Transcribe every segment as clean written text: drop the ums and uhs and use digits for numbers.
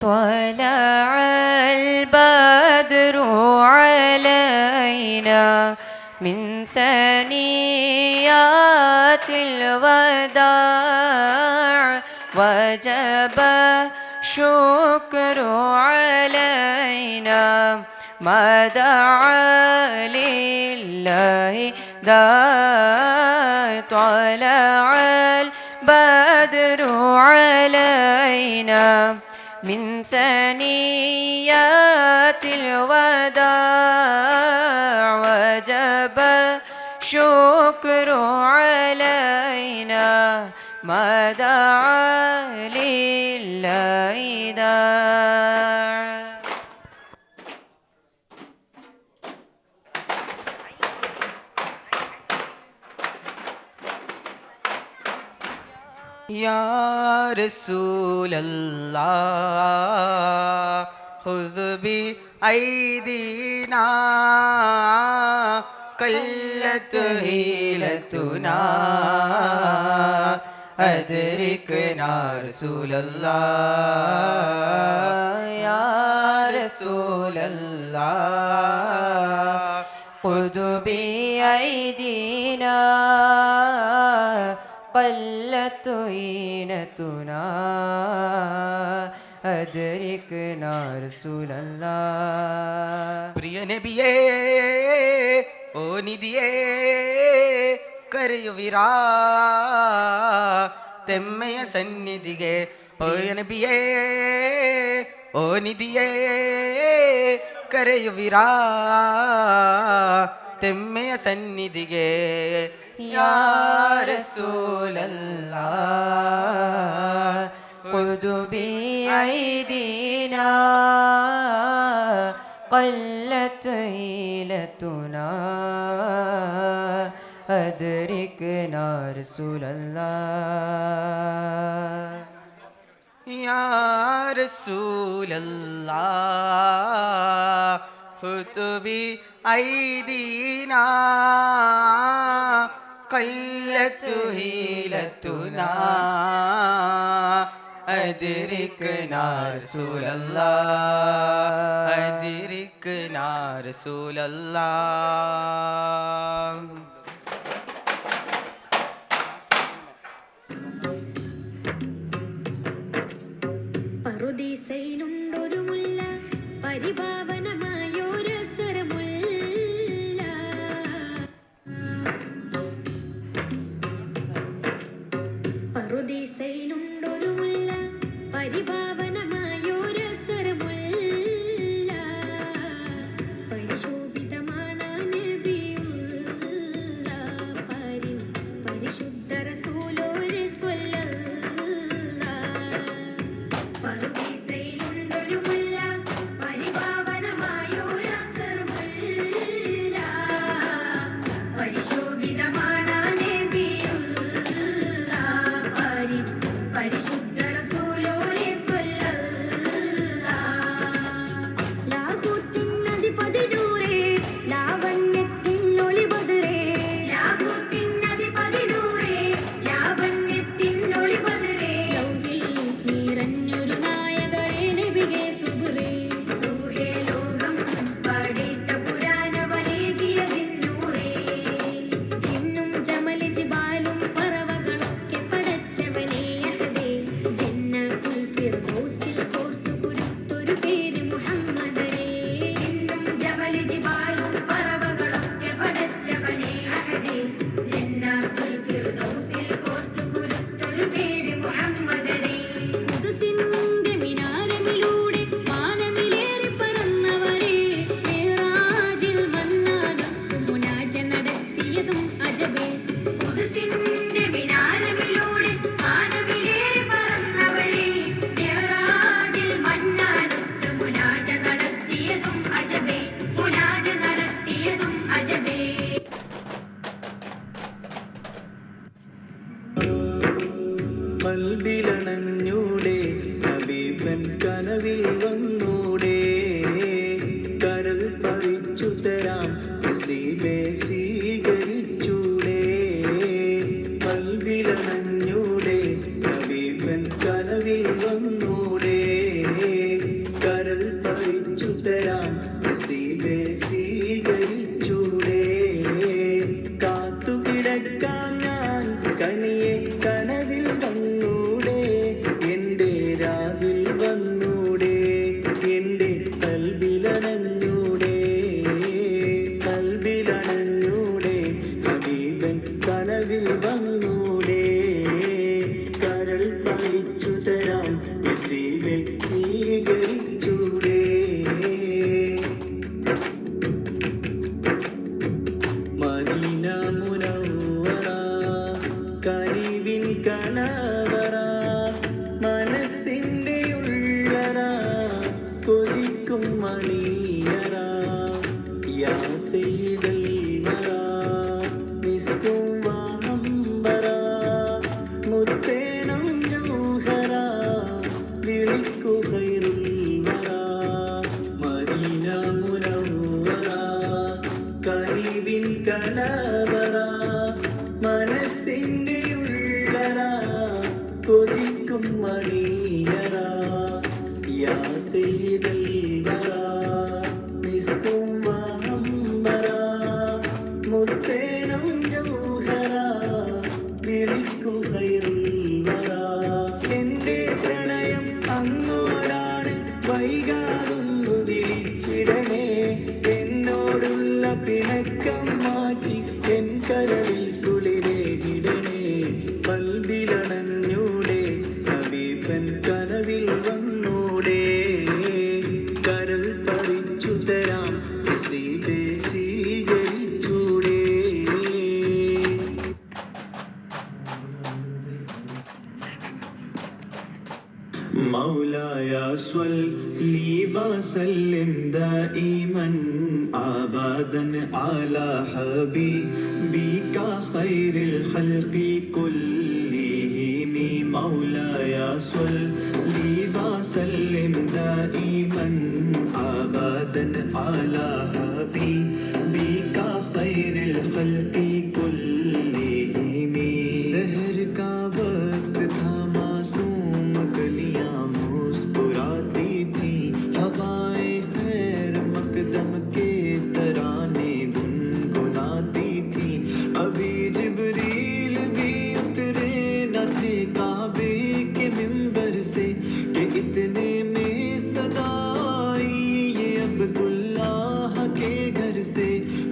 طلع البدر علينا من ثنيات الوداع وجب الشكر علينا ما دعا لله داع طلع البدر علينا من ثنيات الوداع وجب الشكر علينا ما دعا لله داع. या रसूल अल्लाह खुज़ बि ऐदीना क़ल्लत हीलतुना अदरिकना रसूल अल्लाह या रसूल अल्लाह खुज़ बि ऐदीना قلت عينتنا أدركنا رسول الله. പ്രിയ നബിയേ ഓ നിധിയേ കരയുവിരാ തെമ്മയ സന്നിധിಗೆ പ്രിയ നബിയേ ഓ നിധിയേ കരയുവിരാ തെമ്മയ സന്നിധിಗೆ या रसूल अल्लाह खुद बिअयदीना क़ल्लत हीलतुना अदरिकना रसूल अल्लाह या रसूल अल्लाह खुद बिअयदीना قلت هيلتنا أدركنا رسول الله أدركنا رسول الله. പറുദീസയിലുണ്ടൊരു മുല്ല പരിപാവനമായൊരസുരമുല്ല പറുദീസയിലുണ്ടൊരു മുല്ല പരിപാവനമായൊരസുരമുല്ല പരിശോഭിതമാണ് നബിയുള്ള പരിശുദ്ധ റസൂലോരെ സ്വല്ലല്ലാഹ്. പറുദീസയിലുണ്ടൊരു മുല്ല പരിപാവനമായൊരസുരമുല്ല പരിശോഭിതമാണ് പരിശുദ്ധ റസൂലോരെ സ്വല്ലല്ലാഹ്. ലാഹൂത്തിനധിപതിനൂറേ ലാവണ്യത്തിനൊളി ബദറേ ലാഹൂത്തിനധിപതിനൂറേ ലാവണ്യത്തിനൊളി ബദറേ ലൗഹിൽ നിറഞ്ഞൊരു നായകരേ നബിയേ സുബ്രേ റൂഹേ ലോകം പഠിത്ത പുരാണവനേകിയതിന്നൂറേ ജിന്നും ജമൽ ജിബാലും പറവകളൊക്കെ പടച്ചവനേ കൽബിലണഞ്ഞൂടെ ഹബീബൻ കനവിൽ വന്നൂടെ കരൾ പറിച്ചു തരാം നസീബെ സ്വീകരിച്ചൂടെ കൽബിലണഞ്ഞൂടെ ഹബീബൻ കനവിൽ വന്നൂടെ കൊതിക്കും മണിയറ യാ സയ്യിദൽ വറാ നിസ്കും വാഹംബറ മുത്തേണം ജൗഹറ വിളിക്കു ഖൈറുൽ വറാ മദീന മുനവ്വറ കരീബിൻ കലവറ മനസ്സിൻ്റെ ഉള്ളറ കൊതിക്കും മണിയറ യാ സയ്യിദൽ വറാ നിസ്കും വാഹംബറ മുത്തേണം ജൗഹറ വിളിക്കു ഖൈറുൽ വറാ എൻ്റെ പ്രണയം അങ്ങോടാണ് വൈകാതൊന്നു വിളിച്ചിടണേ എന്നോടുള്ള പിണക്കം മാറ്റി എൻ കരളിൽ കുളിരേകിടണേ കൽബിലണഞ്ഞൂടെ ഹബീബൻ കനവിൽ വന്നൂടെ കരൾ പറിച്ചു തരാം നസീബേ സ്വീകരിച്ചൂടെ مولاي صل لي وسلم دائما ابدا على حبيبك خير الخلق كلهم مولاي صل لي وسلم دائما ابدا على حبيبك خير الخلق كلهم سحر का वक्त था मासूम कलियां मुस्कुराती थी हवाएं खैर मकदम के तराने गुनगुनाती थी अभी जिब्रील भी उतरे न थे काबे के मिंबर से कि इतने में सदा आई ये अब्दुल्लाह के घर से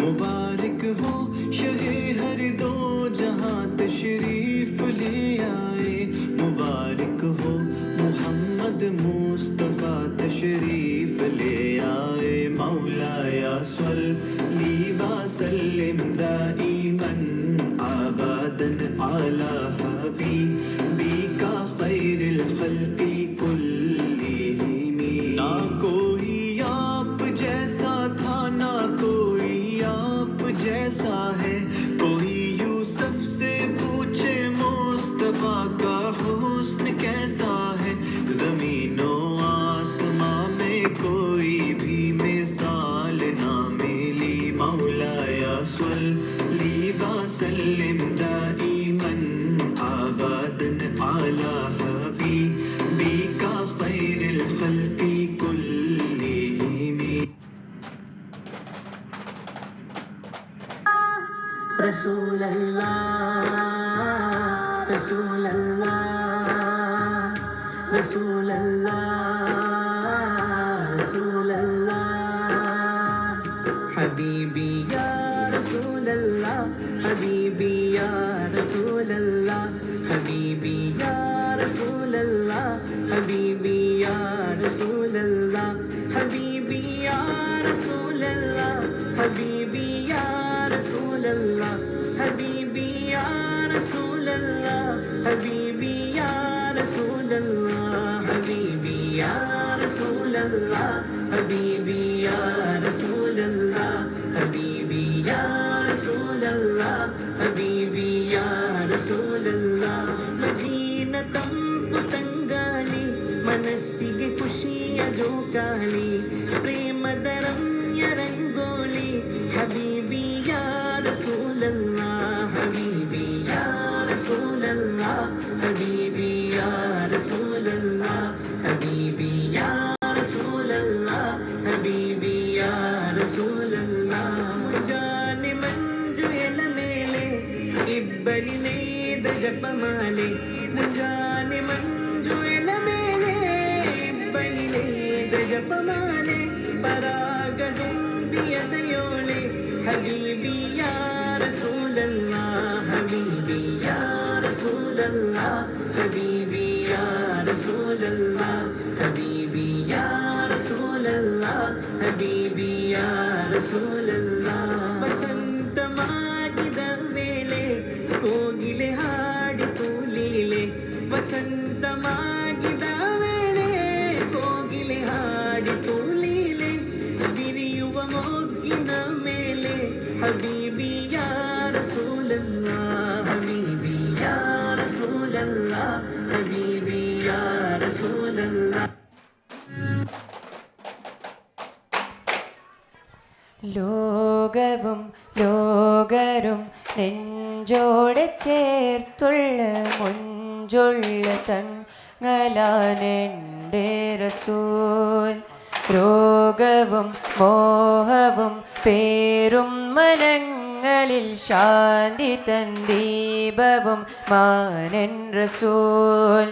मुबारक हो शहे हर दो जहां तशरीफ ले आए मुबारक हो मोहम्मद मुस्तफ़ा तशरीफ ले आए मौलाया सल्ली व सल्लिम दाइमन अबदन अला हबीबिका खैरिल खल्क़ि कुल्लिहिम ना कोई आप जैसा था ना कोई आप जैसा है कोई यूसुफ से पूछे मुस्तफा का हुस्न कैसा है जमीनों आसमां में कोई भी मिसाल ना मिली मौलाया सल्ली व सल्लिम दाइमन अबदन अला हबीबिका खैरिल खल्क़ि कुल्लिहिम रसूल अल्लाह रसूल अल्लाह रसूल अल्लाह रसूल अल्लाह हबीबी या रसूल अल्लाह हबीबी या रसूल अल्लाह हबीबी या रसूल अल्लाह हबीबी या रसूल अल्लाह हबीबी या रसूल अल्लाह हबीबी या रसूल अल्लाह हबीबी या रसूल अल्लाह हबीबी या रसूल अल्लाह हबीबी या रसूल अल्लाह हबीबी या रसूल अल्लाह हबीबी या रसूल अल्लाह हबीबी या रसूल अल्लाह मदीना ತಂಪು ತಂಗಾಳಿ ಮನಸ್ಸಿಗೆ ಖುಷಿಯ ಜೋಕಾಳಿ ಪ್ರೇಮದ ರಮ್ಯ ರಂಗೋಲಿ ಹಬೀಬಿ ಯಾ ರಸೂಲ್ ಅಲ್ಲಾಹ್ ಹಬೀಬಿ ಯಾ ರಸೂಲ್ ಅಲ್ಲಾಹ್ ಹಬೀಬಿ ಯಾ ರಸೂಲ್ ಅಲ್ಲಾಹ್ ಹಬೀಬಿ ಯಾ ರಸೂಲ್ ಅಲ್ಲಾಹ್ ಹಬೀಬಿ ಯಾ ರಸೂಲ್ ಅಲ್ಲಾಹ್ ಜಾನೆ ಮಂಜು ಎಲ ಮೇಲೆ ಇಬ್ಬನಿ ನೇದ ಜಪಮಾಲೆ ಮುಂಜಾನೆ ಮಂಜು ಎಲ ಮೇಲೆ ಇಬ್ಬನಿ ನೇದ ಜಪಮಾಲೆ ಪರಾಗ ದುಂಬಿಯದಯೋಳೆ ಹಬೀಬಿ ಯಾ ರಸೂಲ್ ಅಲ್ಲಾಹ್ ಹಬೀಬಿ ಯಾ ರಸೂಲ್ ಅಲ್ಲಾಹ್ ಹಬೀಬಿ ಯಾ ರಸೂಲ್ ಅಲ್ಲಾಹ್ ಹಬೀಬಿ ಯಾ ರಸೂಲ್ ಅಲ್ಲಾಹ್ ಹಬೀಬಿ ಯಾ ರಸೂಲ್ ಅಲ್ಲಾಹ್ ವಸಂತಮಾಗಿದ ವೇಳೆ ಕೋಗಿಲೆ ಹಾಡಿತು ಲೀಲೆ ವಸಂತಮಾಗಿದ ವೇಳೆ ಕೋಗಿಲೆ ಹಾಡಿತು ಲೀಲೆ മേലെ ഹബീബി യാ റസൂലല്ലാഹ് ഹബീബി യാ റസൂലല്ലാഹ് ഹബീബി യാ റസൂലല്ലാഹ്. ലോകവും ലോകരും നെഞ്ചോടെ ചേർത്തുള്ള മുഞ്ചുള്ള തങ്ങളാണെൻ്റെ റസൂൽ. രോഗവും മോഹവും പേരും മനങ്ങളിൽ ശാന്തി തന്ദീപവും മാനൻ റസൂൽ.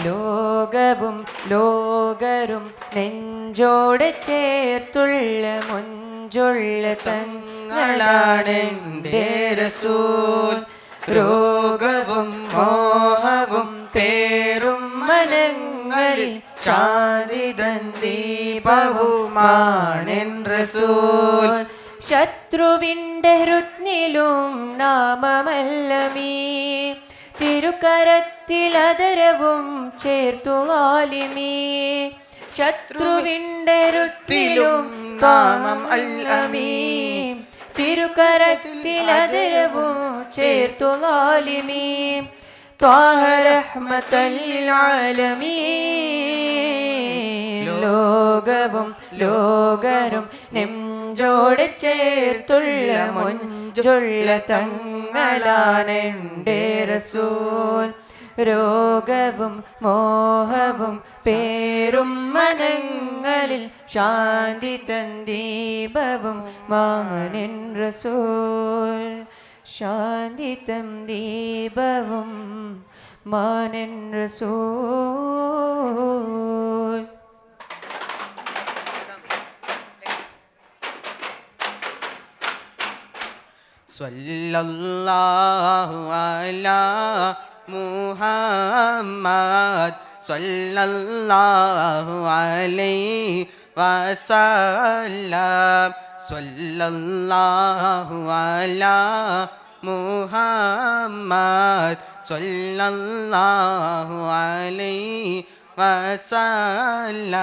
ലോകവും ലോകരും നെഞ്ചോടെ ചേർത്തുള്ള മുഞ്ചുള്ള തങ്ങളാണെൻ്റെ റസൂൽ. രോഗവും മോഹവും പേരും മനങ്ങളിൽ ശാന്തി ദീപവുമാണെൻ റസൂൽ. ശത്രുവിൻ്റെ ഹൃത്നിലും നാമമല്ലമീ തിരുക്കരത്തിലതരവും ചേർത്തു ലാലിമീ. ശത്രുവിൻ്റെ ഹൃത്തിലും നാമം അല്ലമീ തിരുക്കരത്തിലതരവും ചേർത്തു ലാലിമീ. ത്വാഹ റഹ്മത്തൽ ആലമീൻ. ലോകവും ലോകരും നെഞ്ചോടെ ചേർത്തുള്ള മുഞ്ചുള്ള തങ്ങളാണെൻ്റെ റസൂൽ. രോഗവും മോഹവും പേരും മനങ്ങളിൽ ശാന്തി തന്ദീപവും മാനൻ റസൂൽ. ശാന്തി തന്ദീപവും മാനൻ റസൂൽ. സ്വല്ലല്ലാഹു അലാ മുഹമ്മദ് സ്വല്ലല്ലാഹു അലൈഹി വസല്ലം. സ്വല്ലല്ലാഹു അലാ മുഹമ്മദ് സ്വല്ലല്ലാഹു അലൈഹി വസല്ലം.